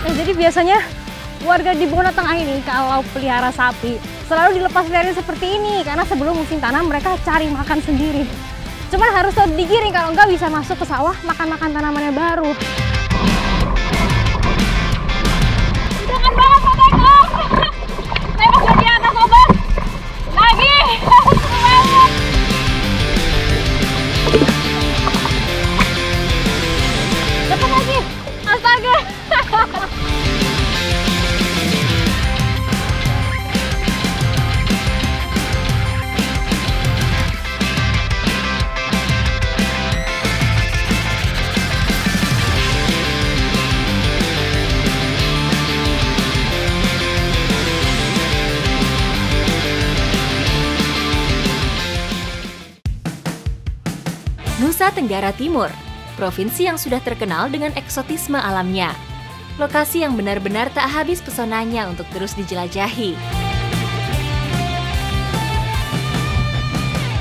Jadi biasanya warga di Bona Tengah ini kalau pelihara sapi selalu dilepas liarin seperti ini karena sebelum musim tanam mereka cari makan sendiri. Cuman harus tetap digiring, kalau enggak bisa masuk ke sawah makan-makan tanamannya baru. Jangan banget Pak Tekong! Tembak di atas sobat! Lagi! Seru banget! Cepat lagi! Astaga! Nusa Tenggara Timur, provinsi yang sudah terkenal dengan eksotisme alamnya. Lokasi yang benar-benar tak habis pesonanya untuk terus dijelajahi.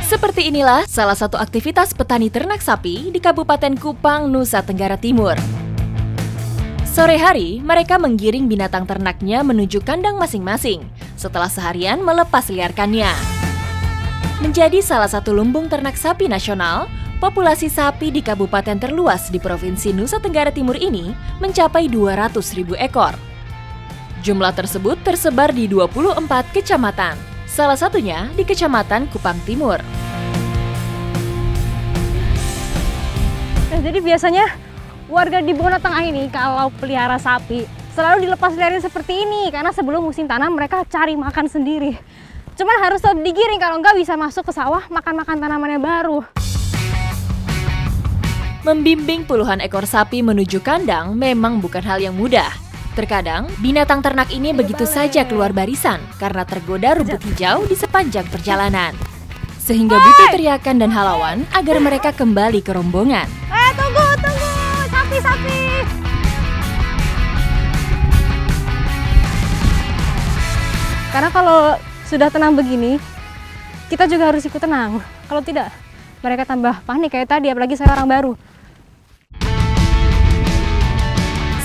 Seperti inilah salah satu aktivitas petani ternak sapi di Kabupaten Kupang, Nusa Tenggara Timur. Sore hari, mereka menggiring binatang ternaknya menuju kandang masing-masing setelah seharian melepas liarkannya. Menjadi salah satu lumbung ternak sapi nasional, populasi sapi di kabupaten terluas di Provinsi Nusa Tenggara Timur ini mencapai 200.000 ekor. Jumlah tersebut tersebar di 24 kecamatan, salah satunya di Kecamatan Kupang Timur. Jadi biasanya warga di Bona Tengah ini kalau pelihara sapi selalu dilepas liarin seperti ini karena sebelum musim tanam mereka cari makan sendiri. Cuman harus tetap digiring, kalau enggak bisa masuk ke sawah makan-makan tanamannya baru. Membimbing puluhan ekor sapi menuju kandang memang bukan hal yang mudah. Terkadang, binatang ternak ini begitu saja keluar barisan karena tergoda rumput hijau di sepanjang perjalanan. Sehingga butuh teriakan dan halauan agar mereka kembali ke rombongan. Tunggu! Sapi! Karena kalau sudah tenang begini, kita juga harus ikut tenang. Kalau tidak, mereka tambah panik kayak tadi, apalagi saya orang baru.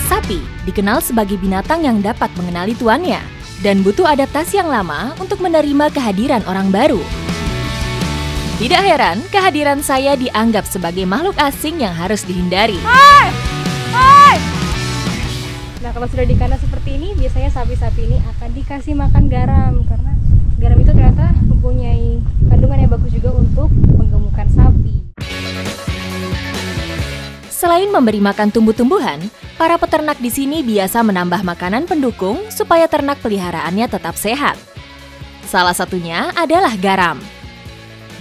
Sapi dikenal sebagai binatang yang dapat mengenali tuannya dan butuh adaptasi yang lama untuk menerima kehadiran orang baru. Tidak heran kehadiran saya dianggap sebagai makhluk asing yang harus dihindari. Hai! Nah, kalau sudah di kandang seperti ini, biasanya sapi-sapi ini akan dikasih makan garam karena garam itu ternyata mempunyai kandungan yang bagus juga untuk menggemukkan sapi. Selain memberi makan tumbuh-tumbuhan, para peternak di sini biasa menambah makanan pendukung supaya ternak peliharaannya tetap sehat. Salah satunya adalah garam.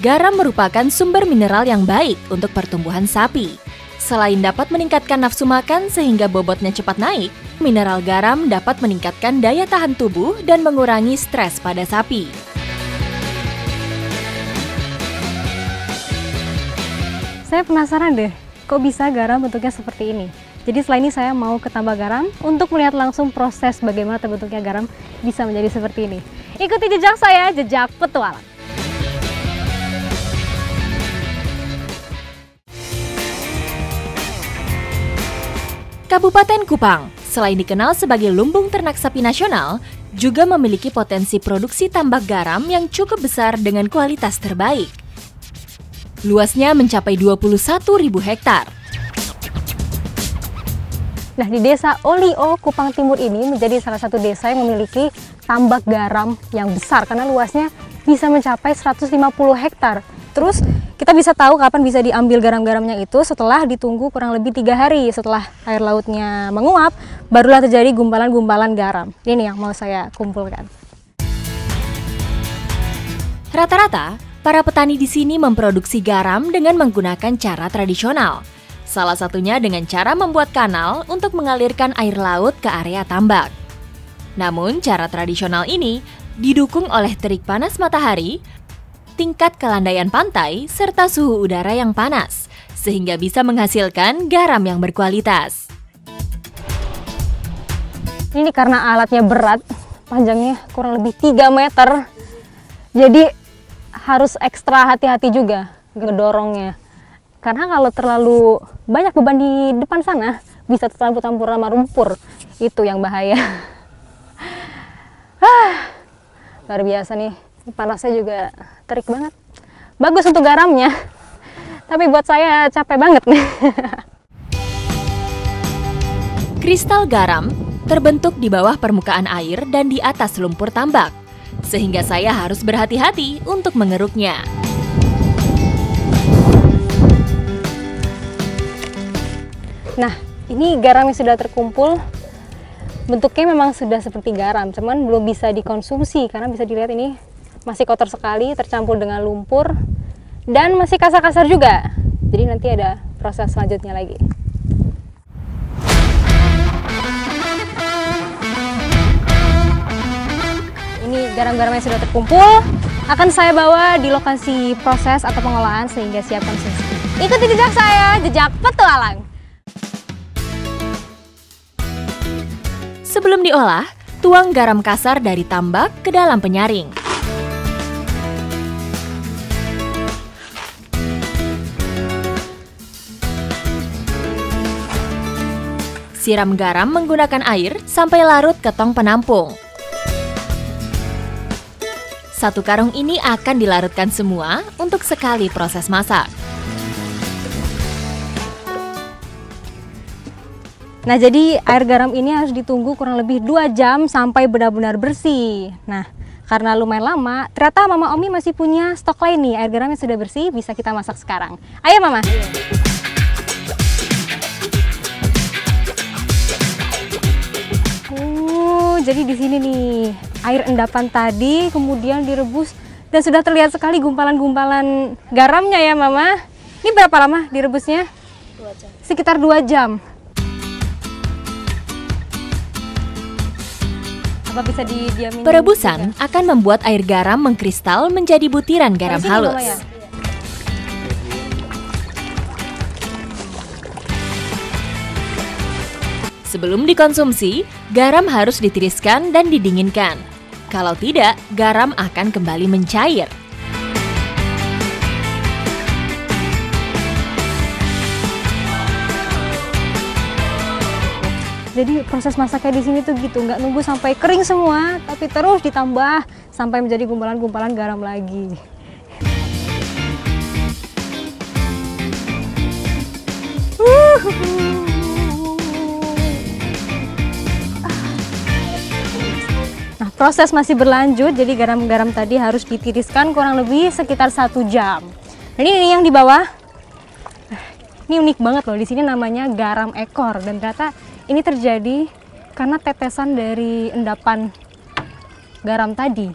Garam merupakan sumber mineral yang baik untuk pertumbuhan sapi. Selain dapat meningkatkan nafsu makan sehingga bobotnya cepat naik, mineral garam dapat meningkatkan daya tahan tubuh dan mengurangi stres pada sapi. Saya penasaran deh, kok bisa garam bentuknya seperti ini? Jadi setelah ini saya mau ke tambak garam untuk melihat langsung proses bagaimana terbentuknya garam bisa menjadi seperti ini. Ikuti jejak saya, jejak petualang. Kabupaten Kupang, selain dikenal sebagai lumbung ternak sapi nasional, juga memiliki potensi produksi tambak garam yang cukup besar dengan kualitas terbaik. Luasnya mencapai 21.000 hektar. Nah, di desa Olio, Kupang Timur ini menjadi salah satu desa yang memiliki tambak garam yang besar karena luasnya bisa mencapai 150 hektar. Terus kita bisa tahu kapan bisa diambil garam-garamnya itu setelah ditunggu kurang lebih 3 hari setelah air lautnya menguap, barulah terjadi gumpalan-gumpalan garam. Ini yang mau saya kumpulkan. Rata-rata, para petani di sini memproduksi garam dengan menggunakan cara tradisional. Salah satunya dengan cara membuat kanal untuk mengalirkan air laut ke area tambak. Namun, cara tradisional ini didukung oleh terik panas matahari, tingkat kelandaian pantai, serta suhu udara yang panas, sehingga bisa menghasilkan garam yang berkualitas. Ini karena alatnya berat, panjangnya kurang lebih 3 meter, jadi harus ekstra hati-hati juga ngedorongnya. Karena kalau terlalu banyak beban di depan sana, bisa tercampur-campur sama lumpur. Itu yang bahaya. Luar biasa nih, panasnya juga terik banget. Bagus untuk garamnya, tapi buat saya capek banget nih. Kristal garam terbentuk di bawah permukaan air dan di atas lumpur tambak, sehingga saya harus berhati-hati untuk mengeruknya. Nah, ini garam yang sudah terkumpul. Bentuknya memang sudah seperti garam, cuman belum bisa dikonsumsi karena bisa dilihat ini masih kotor sekali, tercampur dengan lumpur, dan masih kasar-kasar juga. Jadi nanti ada proses selanjutnya lagi. Ini garam-garam yang sudah terkumpul akan saya bawa di lokasi proses atau pengolahan sehingga siap konsumsi. Ikuti jejak saya, jejak petualang. Sebelum diolah, tuang garam kasar dari tambak ke dalam penyaring. Siram garam menggunakan air sampai larut ke tong penampung. Satu karung ini akan dilarutkan semua untuk sekali proses masak. Nah, jadi air garam ini harus ditunggu kurang lebih 2 jam sampai benar-benar bersih. Nah, karena lumayan lama, ternyata Mama Omi masih punya stok lain nih. Air garam yang sudah bersih bisa kita masak sekarang. Ayo Mama. Jadi di sini nih, air endapan tadi kemudian direbus dan sudah terlihat sekali gumpalan-gumpalan garamnya ya Mama. Ini berapa lama direbusnya? 2 jam. Sekitar 2 jam. Apa bisa didiamin? Perebusan akan membuat air garam mengkristal menjadi butiran garam halus. Mama, ya? Sebelum dikonsumsi, garam harus ditiriskan dan didinginkan. Kalau tidak, garam akan kembali mencair. Jadi proses masaknya di sini tuh gitu, nggak nunggu sampai kering semua, tapi terus ditambah sampai menjadi gumpalan-gumpalan garam lagi. Nah, proses masih berlanjut, jadi garam-garam tadi harus ditiriskan kurang lebih sekitar 1 jam. Dan ini yang di bawah, ini unik banget loh, di sini namanya garam ekor, dan ternyata ini terjadi karena tetesan dari endapan garam tadi.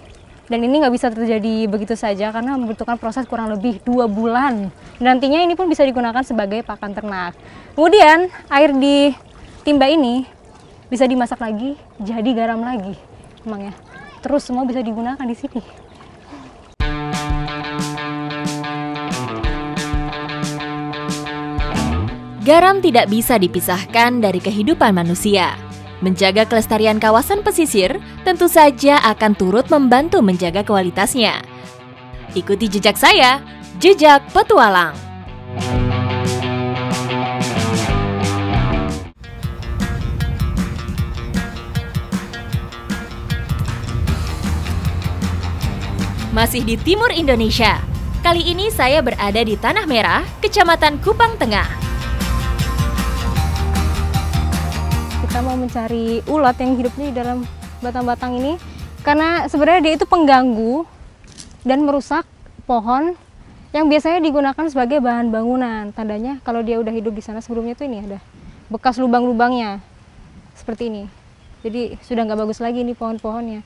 Dan ini nggak bisa terjadi begitu saja karena membutuhkan proses kurang lebih 2 bulan. Nantinya ini pun bisa digunakan sebagai pakan ternak. Kemudian air di timba ini bisa dimasak lagi, jadi garam lagi. Emang ya, terus semua bisa digunakan di sini. Garam tidak bisa dipisahkan dari kehidupan manusia. Menjaga kelestarian kawasan pesisir tentu saja akan turut membantu menjaga kualitasnya. Ikuti jejak saya, jejak petualang. Masih di timur Indonesia. Kali ini saya berada di Tanah Merah, Kecamatan Kupang Tengah. Kita mau mencari ulat yang hidupnya di dalam batang-batang ini karena sebenarnya dia itu pengganggu dan merusak pohon yang biasanya digunakan sebagai bahan bangunan. Tandanya kalau dia udah hidup di sana sebelumnya tuh ini ada bekas lubang-lubangnya seperti ini. Jadi sudah nggak bagus lagi nih pohon-pohonnya.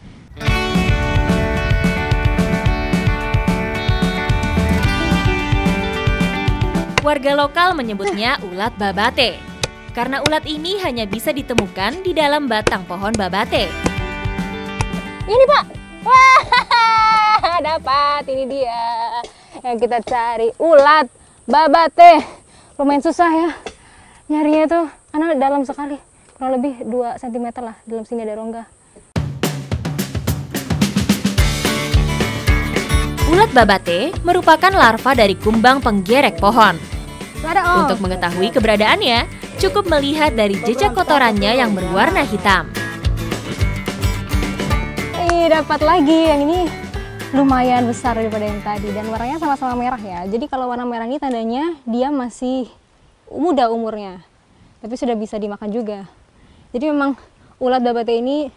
Warga lokal menyebutnya ulat babate. Karena ulat ini hanya bisa ditemukan di dalam batang pohon babate. Ini Pak, wah dapat, ini dia yang kita cari, ulat babate. Lumayan susah ya nyarinya tuh, karena dalam sekali, kurang lebih 2 cm lah, dalam sini ada rongga. Ulat babate merupakan larva dari kumbang penggerek pohon. Untuk mengetahui keberadaannya, cukup melihat dari jejak kotorannya yang berwarna hitam. Dapat lagi, yang ini lumayan besar daripada yang tadi dan warnanya sama-sama merah ya. Jadi kalau warna merah ini tandanya dia masih muda umurnya, tapi sudah bisa dimakan juga. Jadi memang ulat babate ini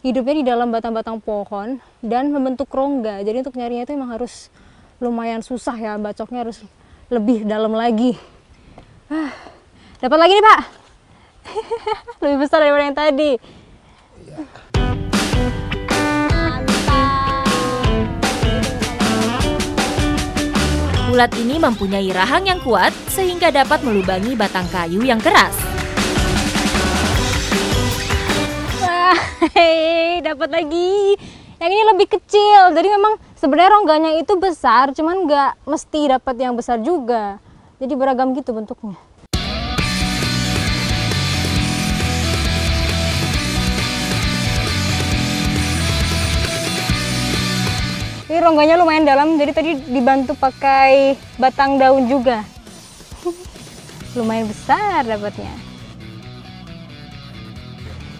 hidupnya di dalam batang-batang pohon dan membentuk rongga. Jadi untuk nyarinya itu memang harus lumayan susah ya, bacoknya harus lebih dalam lagi. Dapat lagi nih Pak. Lebih besar daripada yang tadi. Ulat ini mempunyai rahang yang kuat sehingga dapat melubangi batang kayu yang keras. Dapat lagi. Yang ini lebih kecil. Jadi memang sebenarnya rongganya itu besar, cuman nggak mesti dapat yang besar juga. Jadi beragam gitu bentuknya. Ini rongganya lumayan dalam, jadi tadi dibantu pakai batang daun juga. Lumayan besar dapatnya.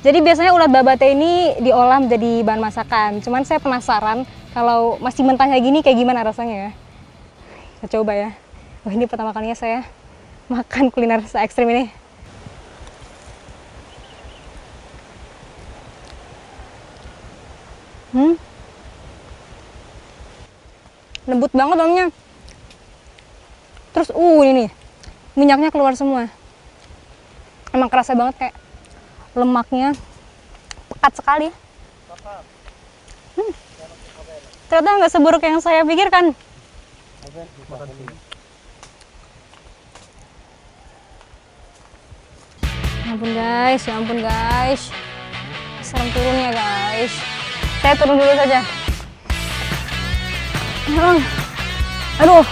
Jadi biasanya ulat babate ini diolah menjadi bahan masakan. Cuman saya penasaran kalau masih mentah kayak gini kayak gimana rasanya ya. Kita coba ya. Wah, ini pertama kalinya saya makan kuliner se-ekstrim ini. Lembut banget dalamnya. Terus ini nih, minyaknya keluar semua. Emang kerasa banget, kayak lemaknya pekat sekali. Ternyata nggak seburuk yang saya pikirkan. Ya ampun guys. Serem turun ya guys. Saya turun dulu saja. Aduh.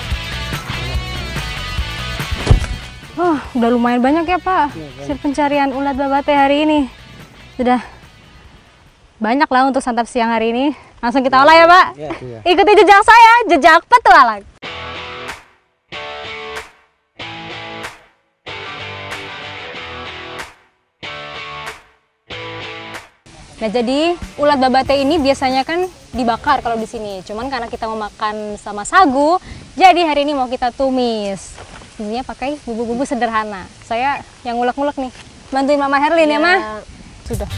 Udah lumayan banyak ya Pak. Hasil pencarian ulat babate hari ini. Sudah banyak lah untuk santap siang hari ini. Langsung kita olah ya Pak. Ikuti jejak saya, jejak petualang. Nah, jadi ulat babate ini biasanya kan dibakar kalau di sini. Cuman karena kita mau makan sama sagu, jadi hari ini mau kita tumis. Ini pakai bumbu-bumbu sederhana. Saya yang ngulek-ngulek nih. Bantuin Mama Herlin ya, Ma? Sudah.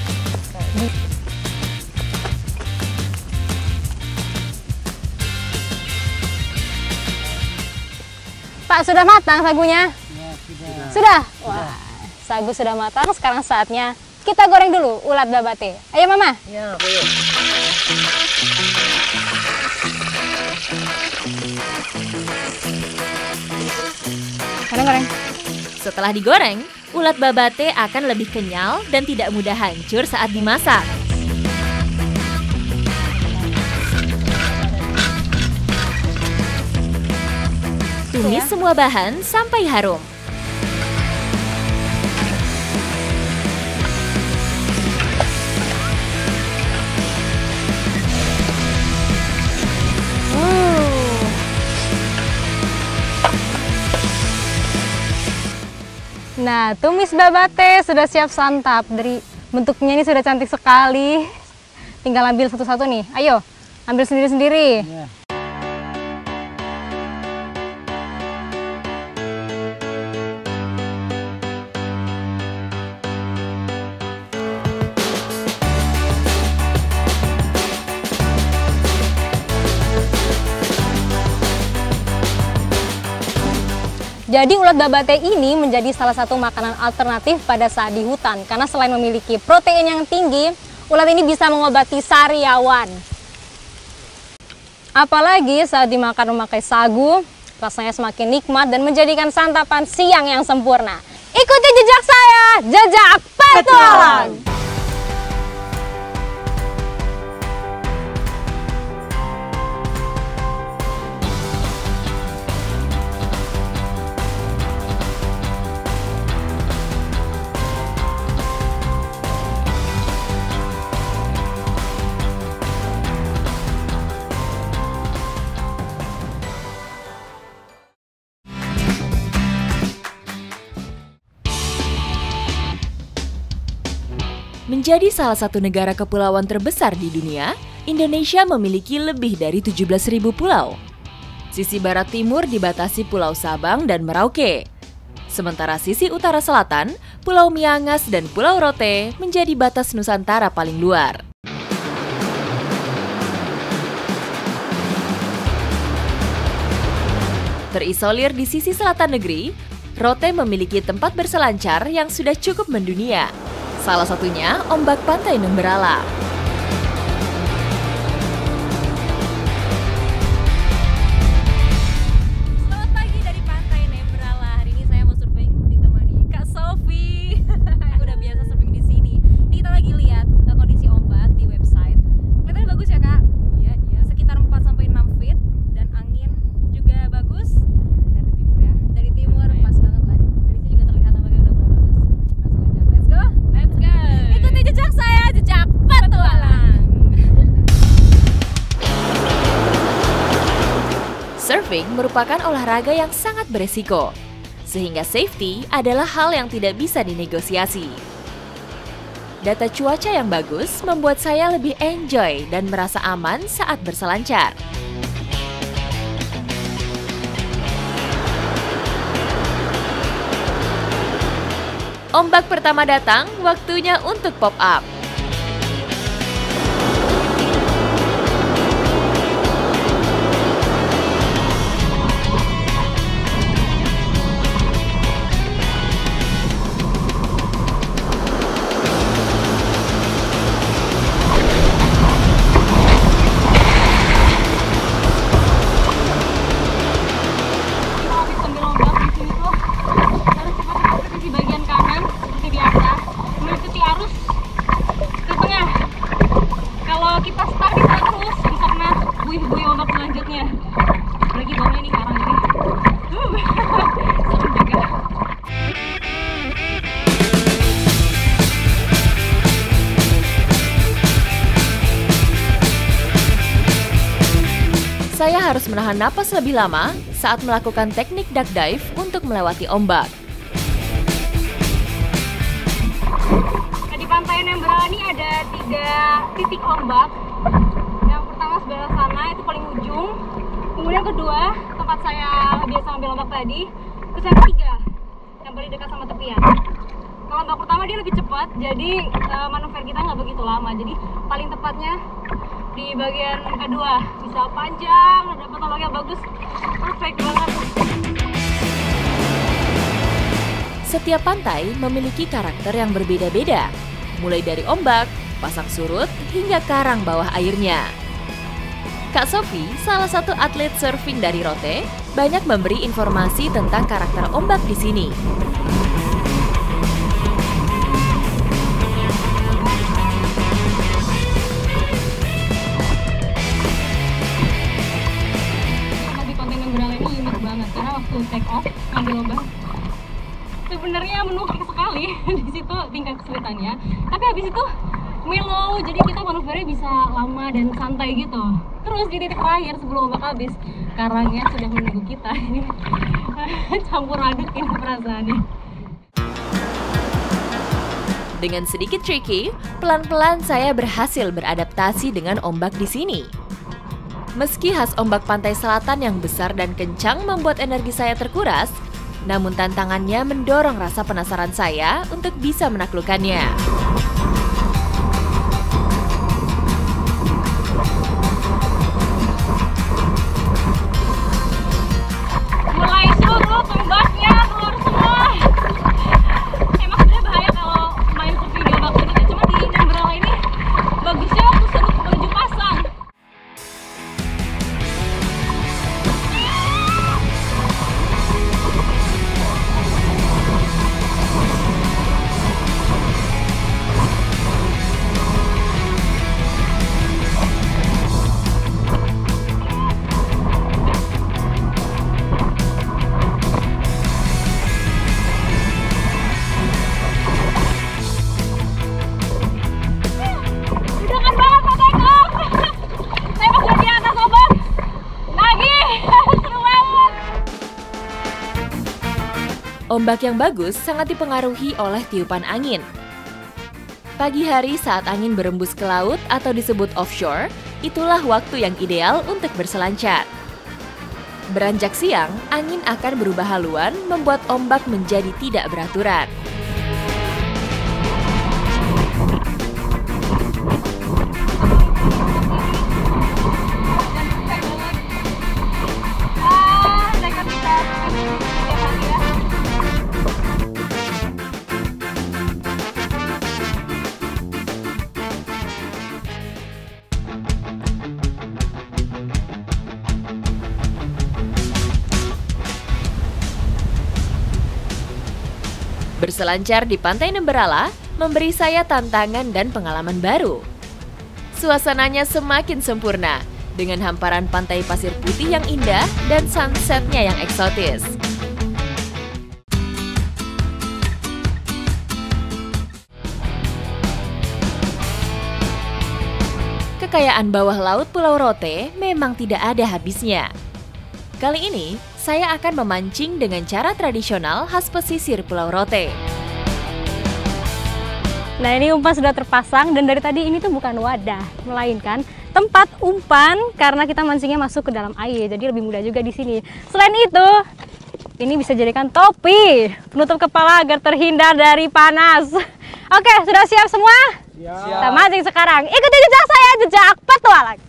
Pak, sudah matang sagunya? Ya, sudah. Wah, sagu sudah matang. Sekarang saatnya kita goreng dulu ulat babate. Ayo Mama. Ya, ayo. Goreng. Setelah digoreng, ulat babate akan lebih kenyal dan tidak mudah hancur saat dimasak. Tumis semua bahan sampai harum. Nah, tumis babate sudah siap santap. Dari bentuknya ini sudah cantik sekali. Tinggal ambil satu-satu nih. Ayo, ambil sendiri-sendiri. Ya. Jadi ulat babate ini menjadi salah satu makanan alternatif pada saat di hutan. Karena selain memiliki protein yang tinggi, ulat ini bisa mengobati sariawan. Apalagi saat dimakan memakai sagu, rasanya semakin nikmat dan menjadikan santapan siang yang sempurna. Ikuti jejak saya, jejak petualang! Menjadi salah satu negara kepulauan terbesar di dunia, Indonesia memiliki lebih dari 17.000 pulau. Sisi barat timur dibatasi Pulau Sabang dan Merauke. Sementara sisi utara selatan, Pulau Miangas dan Pulau Rote menjadi batas Nusantara paling luar. Terisolir di sisi selatan negeri, Rote memiliki tempat berselancar yang sudah cukup mendunia. Salah satunya ombak Pantai Nembrala. Selamat pagi dari Pantai Nembrala. Hari ini saya mau surfing ditemani Kak Sofi. Udah biasa surfing di sini. Ini kita lagi lihat kondisi ombak di website. Kelihatannya bagus ya, Kak? Iya. Sekitar 4-6 feet dan angin juga bagus. Dari timur ya. Dari timur pas banget lah. Dari sini juga terlihat ombaknya udah mulai bagus. Langsung aja. Let's go. Let's go. Ikuti jejak saya, jejak petualang. Surfing merupakan olahraga yang sangat beresiko, sehingga safety adalah hal yang tidak bisa dinegosiasi. Data cuaca yang bagus membuat saya lebih enjoy dan merasa aman saat berselancar. Ombak pertama datang, waktunya untuk pop up. Saya harus menahan napas lebih lama saat melakukan teknik duck dive untuk melewati ombak. Nah, di Pantai Nembrala ini ada 3 titik ombak. Yang pertama sebelah sana itu paling ujung. Kemudian kedua tempat saya biasa ambil ombak tadi. Terus yang ketiga yang paling dekat sama tepian. Kalau ombak pertama dia lebih cepat, jadi manuver kita nggak begitu lama. Jadi paling tepatnya di bagian kedua, bisa panjang, dapat ombak yang bagus, perfect banget. Setiap pantai memiliki karakter yang berbeda-beda, mulai dari ombak, pasang surut, hingga karang bawah airnya. Kak Sofi, salah satu atlet surfing dari Rote, banyak memberi informasi tentang karakter ombak di sini. Karena waktu take off ngambil ombak sebenarnya menukik sekali di situ tingkat kesulitannya, tapi habis itu mellow, jadi kita manuvernya bisa lama dan santai gitu. Terus di titik terakhir sebelum ombak habis, karangnya sudah menunggu kita. Ini campur aduk ini perasaannya. Dengan sedikit tricky, pelan-pelan saya berhasil beradaptasi dengan ombak di sini. Meski khas ombak pantai selatan yang besar dan kencang membuat energi saya terkuras, namun tantangannya mendorong rasa penasaran saya untuk bisa menaklukkannya. Mulai surut ombaknya keluar semua. Emang sebenarnya bahaya kalau main surfing di ombak surut ya. Cuma di Nembrala ini bagusnya waktu surut menuju pasang. Ombak yang bagus sangat dipengaruhi oleh tiupan angin. Pagi hari saat angin berembus ke laut atau disebut offshore, itulah waktu yang ideal untuk berselancar. Beranjak siang, angin akan berubah haluan, membuat ombak menjadi tidak beraturan. Berselancar di Pantai Nemberala memberi saya tantangan dan pengalaman baru. Suasananya semakin sempurna dengan hamparan pantai pasir putih yang indah dan sunsetnya yang eksotis. Kekayaan bawah laut Pulau Rote memang tidak ada habisnya. Kali ini, saya akan memancing dengan cara tradisional khas pesisir Pulau Rote. Nah, ini umpan sudah terpasang dan dari tadi ini tuh bukan wadah, melainkan tempat umpan karena kita mancingnya masuk ke dalam air, jadi lebih mudah juga di sini. Selain itu, ini bisa jadikan topi penutup kepala agar terhindar dari panas. Oke, sudah siap semua? Siap. Kita mancing sekarang. Ikuti jejak saya, jejak petualang.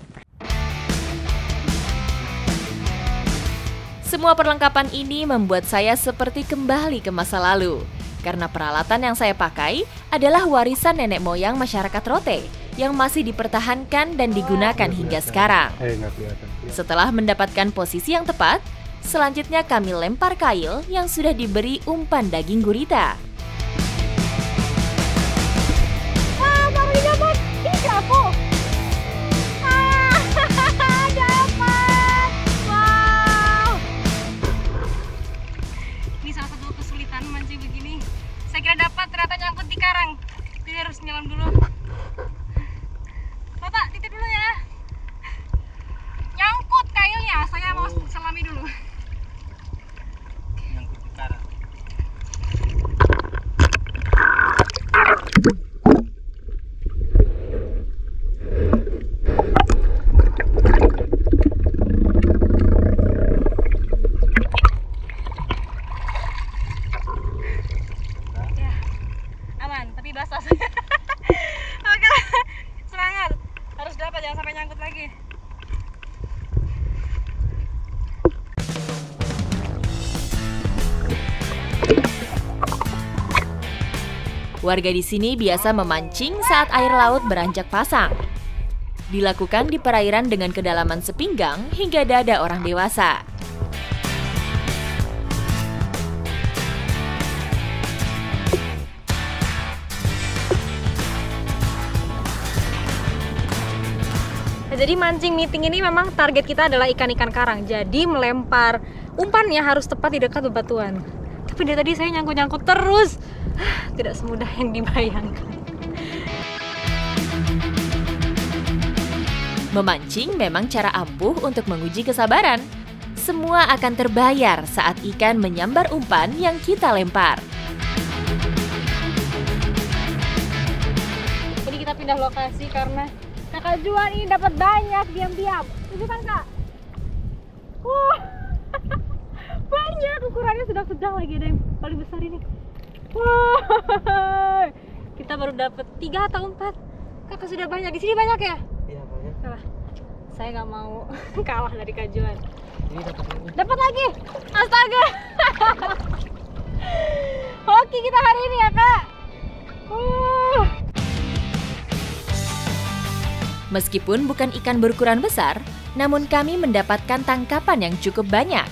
Semua perlengkapan ini membuat saya seperti kembali ke masa lalu. Karena peralatan yang saya pakai adalah warisan nenek moyang masyarakat Rote yang masih dipertahankan dan digunakan hingga sekarang. Setelah mendapatkan posisi yang tepat, selanjutnya kami lempar kail yang sudah diberi umpan daging gurita. Baru dapat! Ini kerapu! Dapat, ternyata nyangkut di karang. Jadi harus nyelam dulu. Bapak, titip dulu ya. Nyangkut kailnya, saya mau selami dulu. Nyangkut di karang. Oke, semangat. Harus dapat, jangan sampai nyangkut lagi. Warga di sini biasa memancing saat air laut beranjak pasang. Dilakukan di perairan dengan kedalaman sepinggang hingga dada orang dewasa. Jadi mancing meeting ini memang target kita adalah ikan-ikan karang. Jadi melempar umpannya harus tepat di dekat bebatuan. Tapi dari tadi saya nyangkut-nyangkut terus. Tidak semudah yang dibayangkan. Memancing memang cara ampuh untuk menguji kesabaran. Semua akan terbayar saat ikan menyambar umpan yang kita lempar. Jadi kita pindah lokasi karena Kakak Juan ini dapat banyak diam-diam. Tunjukkan Kak. Wah, banyak, ukurannya sedang-sedang, lagi ada yang paling besar ini. Wah, kita baru dapat 3 atau 4. Kakak sudah banyak. Di sini banyak ya? Iya banyak. Nah, saya nggak mau kalah dari Kak Juan. Ini dapat lagi. Dapat lagi. Astaga. Hoki kita hari ini ya Kak. Meskipun bukan ikan berukuran besar, namun kami mendapatkan tangkapan yang cukup banyak.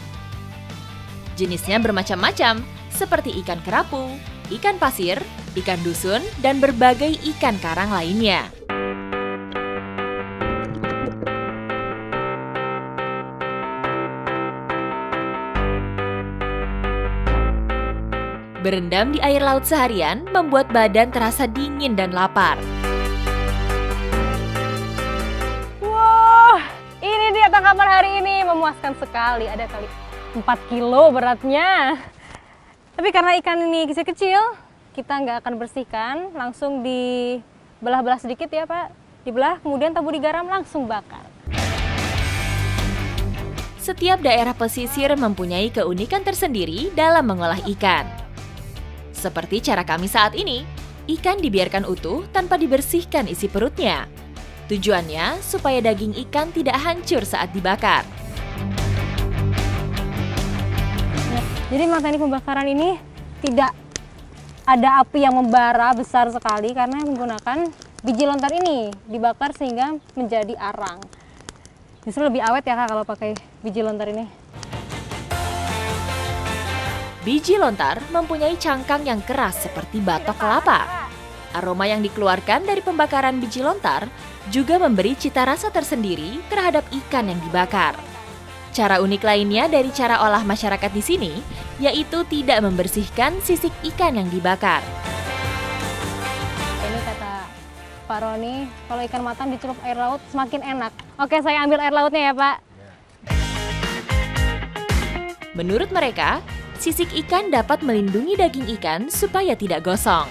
Jenisnya bermacam-macam, seperti ikan kerapu, ikan pasir, ikan dusun, dan berbagai ikan karang lainnya. Berendam di air laut seharian membuat badan terasa dingin dan lapar. Tangkapan hari ini memuaskan sekali, ada kali 4 kilo beratnya. Tapi karena ikan ini kecil-kecil, kita nggak akan bersihkan, langsung di belah-belah sedikit ya Pak, dibelah kemudian taburi garam langsung bakar. Setiap daerah pesisir mempunyai keunikan tersendiri dalam mengolah ikan. Seperti cara kami saat ini, ikan dibiarkan utuh tanpa dibersihkan isi perutnya. Tujuannya supaya daging ikan tidak hancur saat dibakar. Nah, jadi teknik pembakaran ini tidak ada api yang membara besar sekali karena menggunakan biji lontar ini dibakar sehingga menjadi arang. Justru lebih awet ya Kak kalau pakai biji lontar ini. Biji lontar mempunyai cangkang yang keras seperti batok kelapa. Aroma yang dikeluarkan dari pembakaran biji lontar juga memberi cita rasa tersendiri terhadap ikan yang dibakar. Cara unik lainnya dari cara olah masyarakat di sini, yaitu tidak membersihkan sisik ikan yang dibakar. Ini kata Pak Roni, kalau ikan matang dicelup air laut semakin enak. Oke, saya ambil air lautnya ya Pak. Menurut mereka, sisik ikan dapat melindungi daging ikan supaya tidak gosong.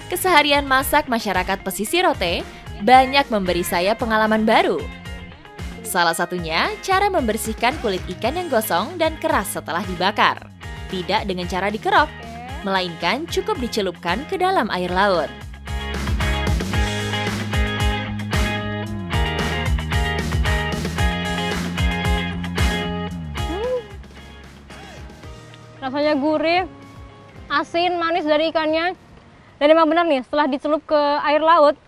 Keseharian masak masyarakat pesisir Rote banyak memberi saya pengalaman baru. Salah satunya cara membersihkan kulit ikan yang gosong dan keras setelah dibakar. Tidak dengan cara dikerok, melainkan cukup dicelupkan ke dalam air laut. Rasanya gurih, asin, manis dari ikannya. Dan memang benar nih, setelah dicelup ke air laut,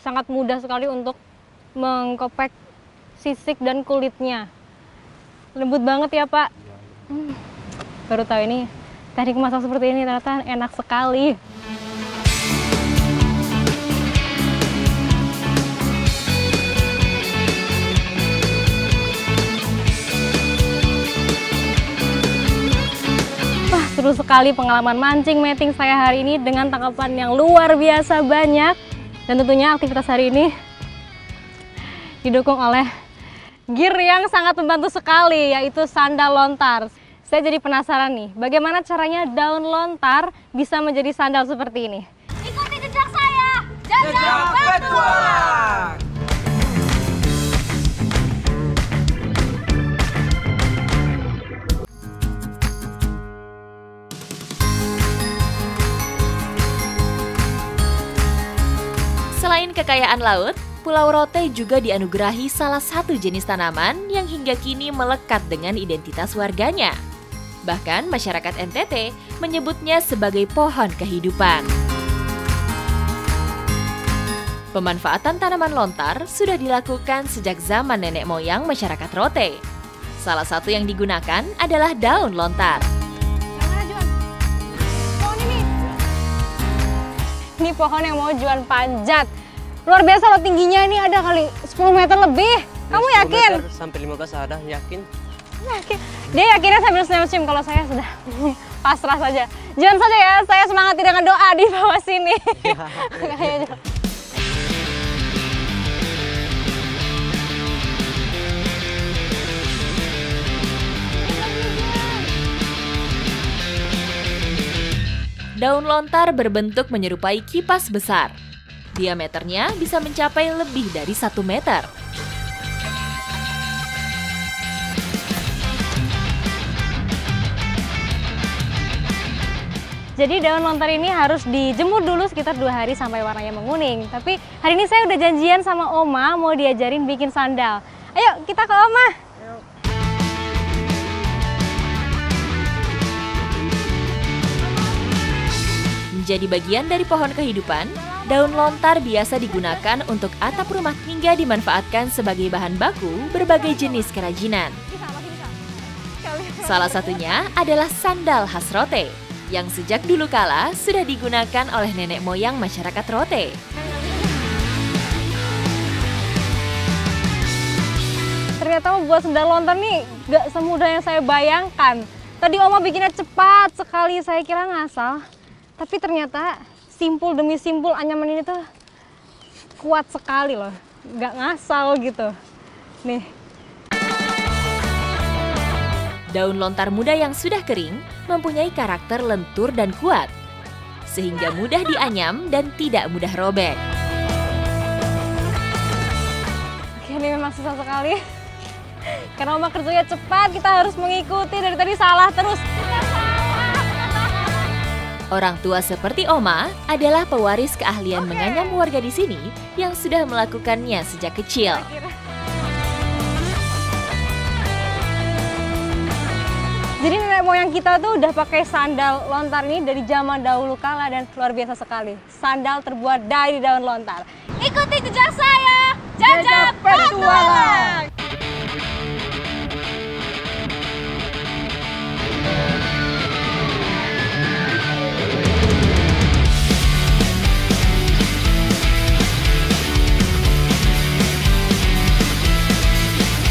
sangat mudah sekali untuk mengkopek sisik dan kulitnya. Lembut banget ya Pak. Baru tahu ini, teknik masak seperti ini ternyata enak sekali. Seru sekali pengalaman mancing meting saya hari ini dengan tangkapan yang luar biasa banyak. Dan tentunya aktivitas hari ini didukung oleh gear yang sangat membantu sekali, yaitu sandal lontar. Saya jadi penasaran nih, bagaimana caranya daun lontar bisa menjadi sandal seperti ini. Ikuti jejak saya, jejak petualang. Selain kekayaan laut, Pulau Rote juga dianugerahi salah satu jenis tanaman yang hingga kini melekat dengan identitas warganya. Bahkan masyarakat NTT menyebutnya sebagai pohon kehidupan. Pemanfaatan tanaman lontar sudah dilakukan sejak zaman nenek moyang masyarakat Rote. Salah satu yang digunakan adalah daun lontar. Ini pohon yang mau jual panjat. Luar biasa loh tingginya, ini ada kali 10 meter lebih. Kamu yakin? 10 meter sampai 15 ada, yakin? Yakin. Dia yakinnya sambil senyum-senyum, kalau saya sudah pasrah saja. Jangan saja ya, saya semangati dengan doa di bawah sini. Kayaknya. Daun lontar berbentuk menyerupai kipas besar. Diameternya bisa mencapai lebih dari 1 meter. Jadi daun lontar ini harus dijemur dulu sekitar 2 hari sampai warnanya menguning. Tapi hari ini saya udah janjian sama Oma mau diajarin bikin sandal. Ayo kita ke Oma. Menjadi bagian dari pohon kehidupan, daun lontar biasa digunakan untuk atap rumah hingga dimanfaatkan sebagai bahan baku berbagai jenis kerajinan. Salah satunya adalah sandal khas Rote, yang sejak dulu kala sudah digunakan oleh nenek moyang masyarakat Rote. Ternyata membuat sandal lontar nih gak semudah yang saya bayangkan. Tadi Oma bikinnya cepat sekali, saya kira ngasal. Tapi ternyata simpul demi simpul anyaman ini tuh kuat sekali loh, nggak ngasal gitu. Nih. Daun lontar muda yang sudah kering mempunyai karakter lentur dan kuat. sehingga mudah dianyam dan tidak mudah robek. Oke, ini memang susah sekali. Karena Oma kerjanya cepat, kita harus mengikuti, dari tadi salah terus. Orang tua seperti Oma adalah pewaris keahlian menganyam warga di sini yang sudah melakukannya sejak kecil. Jadi nenek moyang kita tuh udah pakai sandal lontar ini dari zaman dahulu kala dan luar biasa sekali. Sandal terbuat dari daun lontar. Ikuti jejak saya, Jajak Petualang.